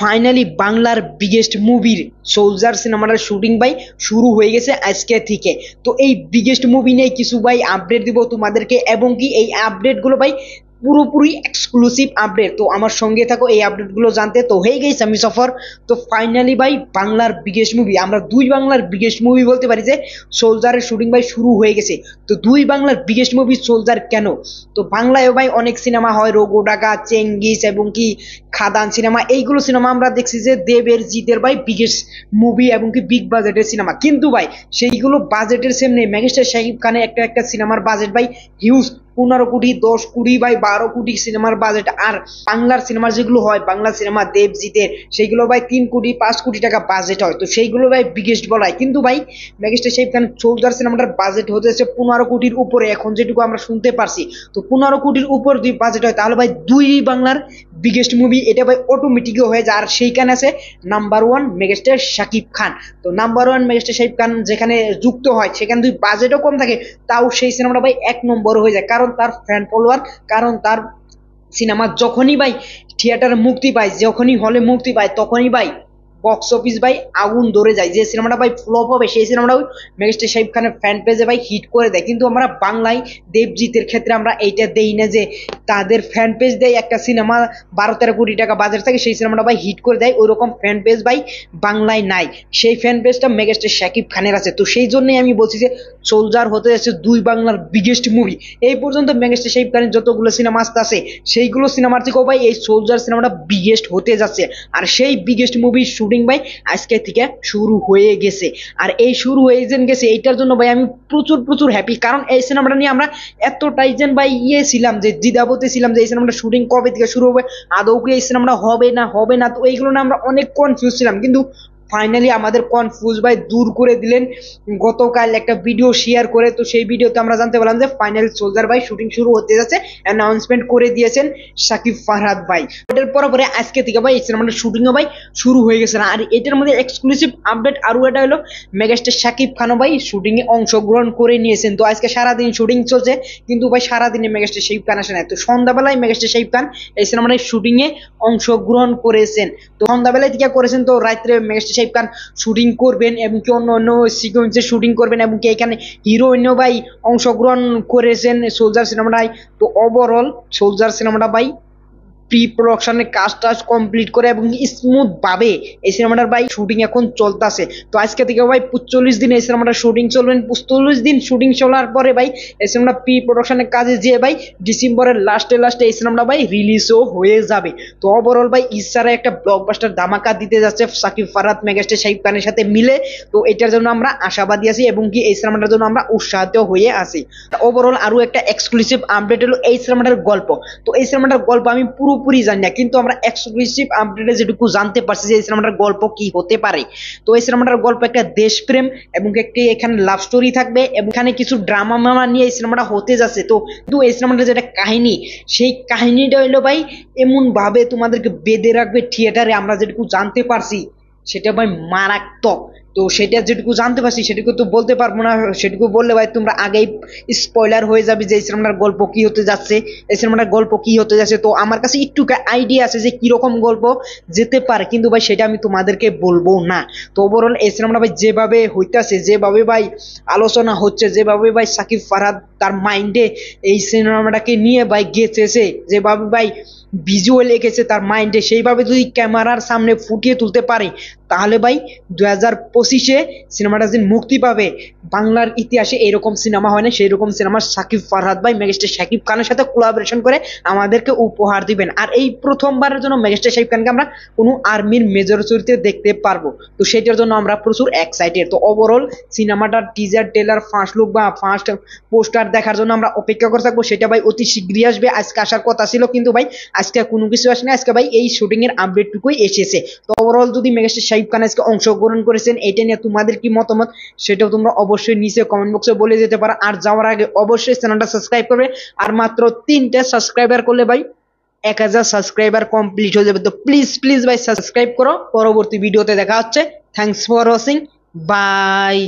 Finally বাংলার biggest মুভির soldier সিনেমাটার শুটিং ভাই শুরু হয়ে গেছে আজকে থেকে। তো এই বিগেস্ট মুভি নিয়ে কিছু ভাই আপডেট দিব তোমাদেরকে, এবং কি এই আপডেটগুলো ভাই পুরোপুরি এক্সক্লুসিভ আপডেট। তো আমার সঙ্গে থাকো এই আপডেটগুলো জানতে। তো হয়ে গেছে আমি সফর। তো ফাইনালি ভাই বাংলার বিগেস্ট মুভি, আমরা দুই বাংলার বিগেস্ট মুভি বলতে পারি যে সোলজারের শুটিং ভাই শুরু হয়ে গেছে। তো দুই বাংলার বিগেস্ট মুভি সোলজার কেন? তো বাংলায়ও ভাই অনেক সিনেমা হয়, রোগো ডাকা, চেঙ্গিস এবং কি খাদান সিনেমা, এইগুলো সিনেমা আমরা দেখছি যে দেবের জিতের ভাই বিগেস্ট মুভি এবং কি বিগ বাজেটের সিনেমা। কিন্তু ভাই সেইগুলো বাজেটের সেম নেই। মেগাস্টার শাকিব খানের একটা একটা সিনেমার বাজেট ভাই হিউজ, 15 কোটি 10 কোটি ভাই 12 কোটি সিনেমার বাজেট। আর বাংলার সিনেমার যেগুলো হয়, বাংলা সিনেমা দেবজিতের, সেইগুলো ভাই 3 কোটি 5 কোটি টাকা বাজেট হয়। তো সেইগুলো ভাই বিগেস্ট বলা হয়। কিন্তু ভাই মেগাস্টার শাকিব খান সোলজার সিনেমাটার বাজেট হতেছে 15 কোটির উপরে, এখন যেটুকু আমরা শুনতে পারছি। তো 15 কোটির উপর যদি বাজেট হয় তাহলে ভাই দুই বাংলার বিগেস্ট মুভি এটা ভাই অটোমেটিক হয়ে যায়। আর সেইখানে আছে নাম্বার 1 মেগাস্টার শাকিব খান। তো নাম্বার 1 মেগাস্টার শাকিব খান যেখানে যুক্ত হয় সেখানে যদি বাজেটও কম থাকে তাও সেই সিনেমাটা ভাই 1 নম্বর হয়ে যায়, কারণ তার ফ্যান ফলোয়ার, কারণ তার সিনেমা যখনই ভাই থিয়েটারে মুক্তি পায়, যখনই হলে মুক্তি পায়, তখনই ভাই বক্স অফিস ভাই আগুন ধরে যায়। যে সিনেমাটা ভাই ফ্লপ হবে সেই সিনেমাটা মেগাস্টার শাকিব খানের ফ্যান পেজে ভাই হিট করে দেয়। কিন্তু আমরা বাংলায় দেবজিতের ক্ষেত্রে আমরা এইটা দেই না যে তাদের ফ্যান পেজ দেয় একটা সিনেমা 12-13 কোটি টাকা বাজেট থাকে, সেই সিনেমাটা ভাই হিট করে দেয়। ওইরকম ফ্যান পেজ ভাই বাংলায় নাই, সেই ফ্যান পেজটা মেগাস্টার শাকিব খানের আছে। তো সেই জন্যই আমি বলছি যে সোলজার হতে যাচ্ছে দুই বাংলার বিগেস্ট মুভি। এই পর্যন্ত মেগাস্টার শাকিব খানের যতগুলো সিনেমা আছে সেইগুলো সিনেমার থেকেও ভাই এই সোলজার সিনেমাটা বিগেস্ট হতে যাচ্ছে। আর সেই বিগেস্ট মুভির শুটিং ভাই আজকে থেকে শুরু হয়ে গেছে। আর এই শুরু হয়ে গেছে এইটার জন্য ভাই আমি প্রচুর প্রচুর হ্যাপি, কারণ এই সিনেমাটা নিয়ে আমরা এতটাই যেন ভাই ছিলাম যে দ্বিধাবোধে ছিলাম যে এই সিনেমাটা শুটিং কবে থেকে শুরু হবে, আদৌ কি এই সিনেমাটা হবে না হবে না। তো এইগুলো না আমরা অনেক কনফিউজ ছিলাম, কিন্তু ফাইনালি আমাদের কনফিউজ ভাই দূর করে দিলেন গতকাল একটা ভিডিও শেয়ার করে। তো সেই ভিডিওতে আমরা জানতে পারলাম যে ফাইনাল সোলজার ভাই শুটিং শুরু হতে যাচ্ছে, অ্যানাউন্সমেন্ট করে দিয়েছেন সাকিব ফারহাদ ভাই। এটার পরে আজকে থেকে ভাই এই সিনেমাটার শুটিংও ভাই শুরু হয়ে গেছে না। আর এটার মধ্যে এক্সক্লুসিভ আপডেট আরো এটা হলো মেগাস্টার সাকিব খানও ভাই শুটিং এ অংশগ্রহণ করে নিয়েছেন। তো আজকে সারাদিন শুটিং চলছে, কিন্তু ভাই সারাদিনে মেগাস্টার শাকিব খান আসে না। তো সন্ধ্যাবেলায় মেগাস্টার শাকিব খান এই সিনেমাটার শুটিং এ অংশগ্রহণ করেছেন। তো সন্ধ্যাবেলায় থেকে করেছেন, তো রাত্রে মেগাস্টার শাকিব খান শুটিং করবেন এবং কি অন্য অন্য সিকোয়েন্সে শুটিং করবেন, এবং কি এখানে হিরোইনও ভাই অংশগ্রহণ করেছেন সোলজার সিনেমাটায়। তো ওভারঅল সোলজার সিনেমাটা ভাই প্রি প্রোডাকশনের কাজ টাজ কমপ্লিট করে এবং স্মুথ ভাবে এই সিনেমাটার ভাই শুটিং এখন চলতেছে। তো আজকে থেকে ভাই 45 দিন এই সিনেমাটার শুটিং চলবেন। 45 দিন শুটিং চলার পরে ভাই এই সিনেমাটা প্রি প্রোডাকশনের কাজে যেয়ে ভাই ডিসেম্বরের লাস্টে এই সিনেমাটা ভাই রিলিজও হয়ে যাবে। তো ওভারঅল ভাই ইসারা একটা ব্লকবাস্টার ধামাকা দিতে যাচ্ছে সাকিব ফারহাদ মেগাস্টার শাকিব খানের সাথে মিলে। তো এটার জন্য আমরা আশাবাদী আছি এবং কি এই সিনেমাটার জন্য আমরা উৎসাহিত হয়ে আছি। ওভারঅল আরো একটা এক্সক্লুসিভ আপডেট হলো এই সিনেমাটার গল্প। তো এই সিনেমাটার গল্প আমি পুরোপুরি জানি না, কিন্তু আমরা এক্সক্লুসিভ আপডেটে যেটুকু জানতে পারছি যে এই সিনেমাটার গল্প কি হতে পারে। তো এই সিনেমাটার গল্প একটা দেশপ্রেম এবং একটি এখানে লাভ স্টোরি থাকবে, এবং এখানে কিছু ড্রামা মামা নিয়ে এই সিনেমাটা হতে যাচ্ছে। তো কিন্তু এই সিনেমাটার যেটা কাহিনী, সেই কাহিনীটা হলো ভাই এমন ভাবে তোমাদেরকে বেঁধে রাখবে থিয়েটারে, আমরা যেটুকু জানতে পারছি সেটা ভাই মারাত্মক। তো সেটা যেটুকু জানতে পারছি সেটুকু তো বলতে পারবো না, সেটুকু বললে ভাই তোমরা আগেই স্পয়লার হয়ে যাবে যে এই সিনেমাটার গল্প কি হতে যাচ্ছে, এই সিনেমাটার গল্প কি হতে যাচ্ছে। তো আমার কাছে একটু আইডিয়া আছে যে কিরকম গল্প যেতে পারে, কিন্তু ভাই সেটা আমি তোমাদেরকে বলবো না। তো ওভারঅল এই সিনেমাটা ভাই যেভাবে হইতাছে, যেভাবে ভাই আলোচনা হচ্ছে, যেভাবে ভাই সাকিব ফারহাদ তার মাইন্ডে এই সিনেমাটাকে নিয়ে ভাই গেছেছে, যেভাবে ভাই ভিজুয়াল এঁকেছে তার মাইন্ডে, সেইভাবে যদি ক্যামেরার সামনে ফুটিয়ে তুলতে পারে তাহলে ভাই 2025-এ সিনেমাটা যে মুক্তি পাবে, বাংলার ইতিহাসে এরকম সিনেমা হয় না, সেই রকম সিনেমা সাকিব ফারহাদ ভাই মেগাস্টার শাকিব খানের সাথে কোলাবোরেশন করে আমাদেরকে উপহার দিবেন। আর এই প্রথমবারের জন্য মেগাস্টার শাকিব খানকে আমরা কোনো আর্মির মেজর চরিত্রে দেখতে পারবো। তো সেটার জন্য আমরা প্রচুর এক্সাইটেড। তো ওভারঅল সিনেমাটার টিজার টেলার ফার্স্ট লুক বা ফার্স্ট পোস্টার দেখার জন্য আমরা অপেক্ষা করে থাকবো। সেটা ভাই অতি শীঘ্রই আসবে, আজকে আসার কথা ছিল, কিন্তু ভাই আজকে কোনো কিছু আসেনি। আজকে ভাই এই শুটিং এর আপডেটটুকুই এসেছে। তো ওভারঅল যদি মেগাস্টার শাকিব খান আজকে অংশগ্রহণ করেছেন এটা নিয়ে তোমাদের কি মতামত সেটাও তোমরা অবশ্যই নিচে কমেন্ট বক্সে বলে যেতে পারো। আর যাওয়ার আগে অবশ্যই চ্যানেলটা সাবস্ক্রাইব করবে। আর মাত্র 3টা সাবস্ক্রাইবার করলে ভাই 1000 সাবস্ক্রাইবার কমপ্লিট হয়ে যাবে। তো প্লিজ প্লিজ ভাই সাবস্ক্রাইব করো। পরবর্তী ভিডিওতে দেখা হচ্ছে। Thanks for watching, by.